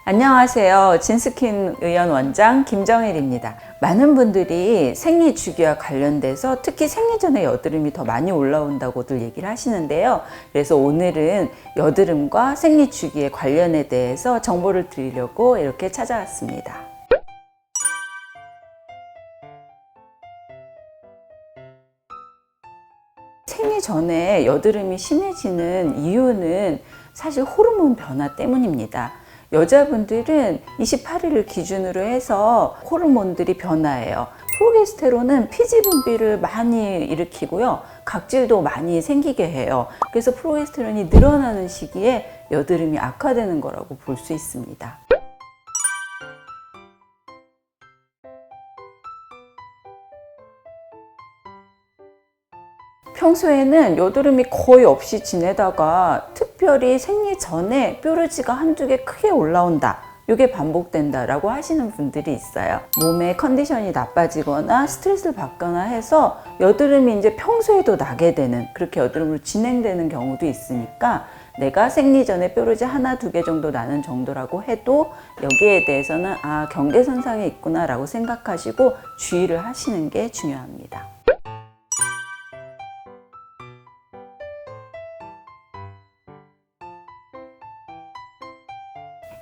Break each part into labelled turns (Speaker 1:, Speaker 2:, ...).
Speaker 1: 안녕하세요. 진스킨 의원 원장 김정일입니다. 많은 분들이 생리 주기와 관련돼서 특히 생리 전에 여드름이 더 많이 올라온다고들 얘기를 하시는데요. 그래서 오늘은 여드름과 생리 주기의 관련에 대해서 정보를 드리려고 이렇게 찾아왔습니다. 생리 전에 여드름이 심해지는 이유는 사실 호르몬 변화 때문입니다. 여자분들은 28일을 기준으로 해서 호르몬들이 변화해요. 프로게스테론은 피지 분비를 많이 일으키고요. 각질도 많이 생기게 해요. 그래서 프로게스테론이 늘어나는 시기에 여드름이 악화되는 거라고 볼 수 있습니다. 평소에는 여드름이 거의 없이 지내다가 특별히 생리 전에 뾰루지가 한두 개 크게 올라온다, 이게 반복된다 라고 하시는 분들이 있어요. 몸의 컨디션이 나빠지거나 스트레스를 받거나 해서 여드름이 이제 평소에도 나게 되는, 그렇게 여드름으로 진행되는 경우도 있으니까 내가 생리 전에 뾰루지 하나 두 개 정도 나는 정도라고 해도 여기에 대해서는 경계선상에 있구나 라고 생각하시고 주의를 하시는 게 중요합니다.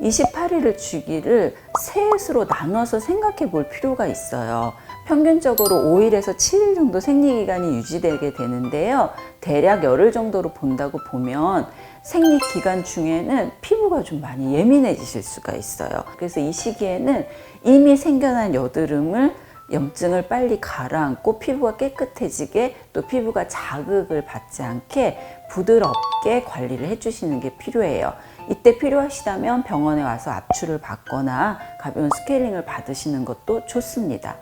Speaker 1: 28일을 주기를 셋으로 나눠서 생각해 볼 필요가 있어요. 평균적으로 5일에서 7일 정도 생리기간이 유지되게 되는데요. 대략 열흘 정도로 본다고 보면 생리 기간 중에는 피부가 좀 많이 예민해지실 수가 있어요. 그래서 이 시기에는 이미 생겨난 여드름을 염증을 빨리 가라앉고 피부가 깨끗해지게, 또 피부가 자극을 받지 않게 부드럽게 관리를 해주시는 게 필요해요. 이때 필요하시다면 병원에 와서 압출을 받거나 가벼운 스케일링을 받으시는 것도 좋습니다.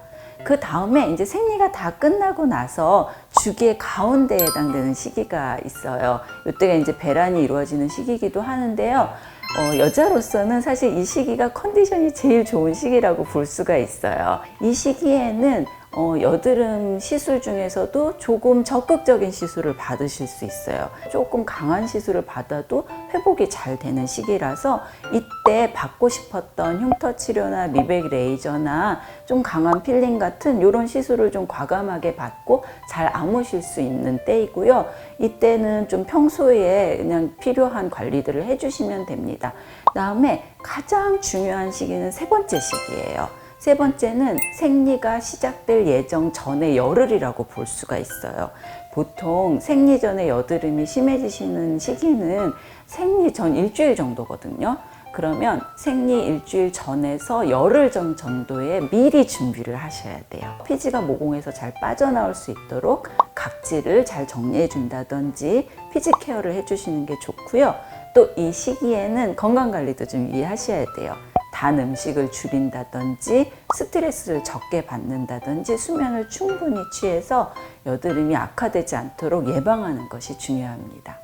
Speaker 1: 그 다음에 이제 생리가 다 끝나고 나서 주기의 가운데에 해당되는 시기가 있어요. 이때가 이제 배란이 이루어지는 시기이기도 하는데요. 여자로서는 사실 이 시기가 컨디션이 제일 좋은 시기라고 볼 수가 있어요. 이 시기에는 여드름 시술 중에서도 조금 적극적인 시술을 받으실 수 있어요. 조금 강한 시술을 받아도 회복이 잘 되는 시기라서 이때 받고 싶었던 흉터 치료나 미백 레이저나 좀 강한 필링 같은 이런 시술을 좀 과감하게 받고 잘 아무실 수 있는 때이고요. 이때는 좀 평소에 그냥 필요한 관리들을 해주시면 됩니다. 그다음에 가장 중요한 시기는 세 번째 시기예요. 세 번째는 생리가 시작될 예정 전의 열흘이라고 볼 수가 있어요. 보통 생리 전에 여드름이 심해지시는 시기는 생리 전 일주일 정도거든요. 그러면 생리 일주일 전에서 열흘 전 정도에 미리 준비를 하셔야 돼요. 피지가 모공에서 잘 빠져나올 수 있도록 각질을 잘 정리해 준다든지 피지 케어를 해주시는 게 좋고요. 또 이 시기에는 건강관리도 좀 유의하셔야 돼요. 단 음식을 줄인다든지 스트레스를 적게 받는다든지 수면을 충분히 취해서 여드름이 악화되지 않도록 예방하는 것이 중요합니다.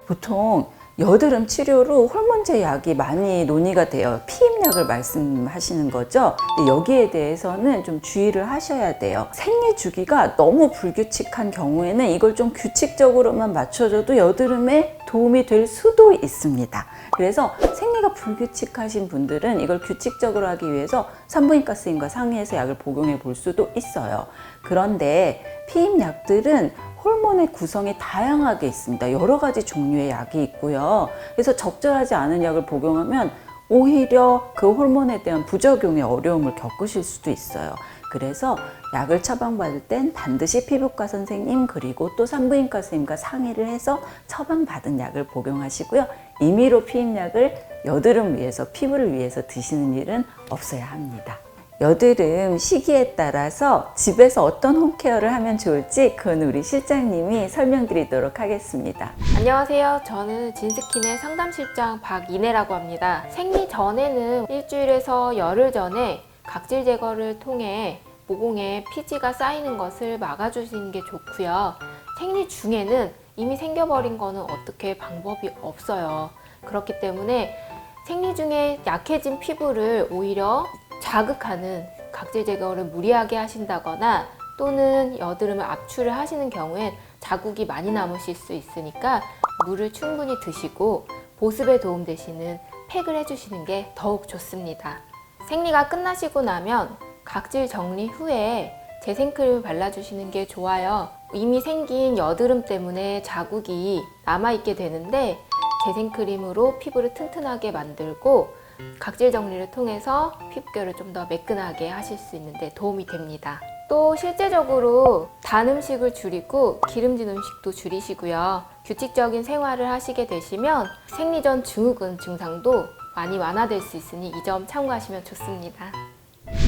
Speaker 1: 보통 여드름 치료로 호르몬제 약이 많이 논의가 돼요. 피임약을 말씀하시는 거죠. 근데 여기에 대해서는 좀 주의를 하셔야 돼요. 생리 주기가 너무 불규칙한 경우에는 이걸 좀 규칙적으로만 맞춰줘도 여드름에 도움이 될 수도 있습니다. 그래서 생리가 불규칙하신 분들은 이걸 규칙적으로 하기 위해서 산부인과 선생님과 상의해서 약을 복용해 볼 수도 있어요. 그런데 피임약들은 호르몬의 구성이 다양하게 있습니다. 여러 가지 종류의 약이 있고요. 그래서 적절하지 않은 약을 복용하면 오히려 그 호르몬에 대한 부작용의 어려움을 겪으실 수도 있어요. 그래서 약을 처방받을 땐 반드시 피부과 선생님 그리고 또 산부인과 선생님과 상의를 해서 처방받은 약을 복용하시고요. 임의로 피임약을 여드름 위해서, 피부를 위해서 드시는 일은 없어야 합니다. 여드름 시기에 따라서 집에서 어떤 홈케어를 하면 좋을지 그건 우리 실장님이 설명드리도록 하겠습니다.
Speaker 2: 안녕하세요. 저는 진스킨의 상담실장 박이내라고 합니다. 생리 전에는 일주일에서 열흘 전에 각질 제거를 통해 모공에 피지가 쌓이는 것을 막아주시는 게 좋고요. 생리 중에는 이미 생겨버린 거는 어떻게 방법이 없어요. 그렇기 때문에 생리 중에 약해진 피부를 오히려 자극하는 각질 제거를 무리하게 하신다거나 또는 여드름을 압출을 하시는 경우엔 자국이 많이 남으실 수 있으니까 물을 충분히 드시고 보습에 도움되시는 팩을 해주시는 게 더욱 좋습니다. 생리가 끝나시고 나면 각질 정리 후에 재생크림을 발라주시는 게 좋아요. 이미 생긴 여드름 때문에 자국이 남아있게 되는데 재생크림으로 피부를 튼튼하게 만들고 각질 정리를 통해서 피부결을 좀 더 매끈하게 하실 수 있는데 도움이 됩니다. 또 실제적으로 단 음식을 줄이고 기름진 음식도 줄이시고요. 규칙적인 생활을 하시게 되시면 생리 전 증후군 증상도 많이 완화될 수 있으니 이 점 참고하시면 좋습니다.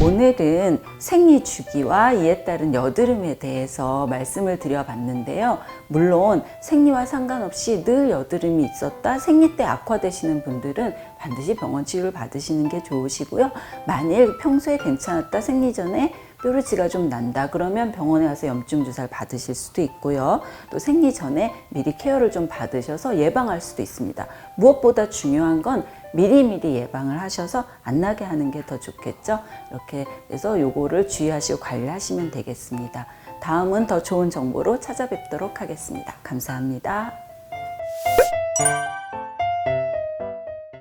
Speaker 1: 오늘은 생리 주기와 이에 따른 여드름에 대해서 말씀을 드려봤는데요. 물론 생리와 상관없이 늘 여드름이 있었다, 생리 때 악화되시는 분들은 반드시 병원 치료를 받으시는 게 좋으시고요. 만일 평소에 괜찮았다, 생리 전에 뾰루지가 좀 난다 그러면 병원에 가서 염증 주사를 받으실 수도 있고요. 또 생리 전에 미리 케어를 좀 받으셔서 예방할 수도 있습니다. 무엇보다 중요한 건 미리미리 예방을 하셔서 안 나게 하는 게 더 좋겠죠. 이렇게 해서 요거를 주의하시고 관리하시면 되겠습니다. 다음은 더 좋은 정보로 찾아뵙도록 하겠습니다. 감사합니다.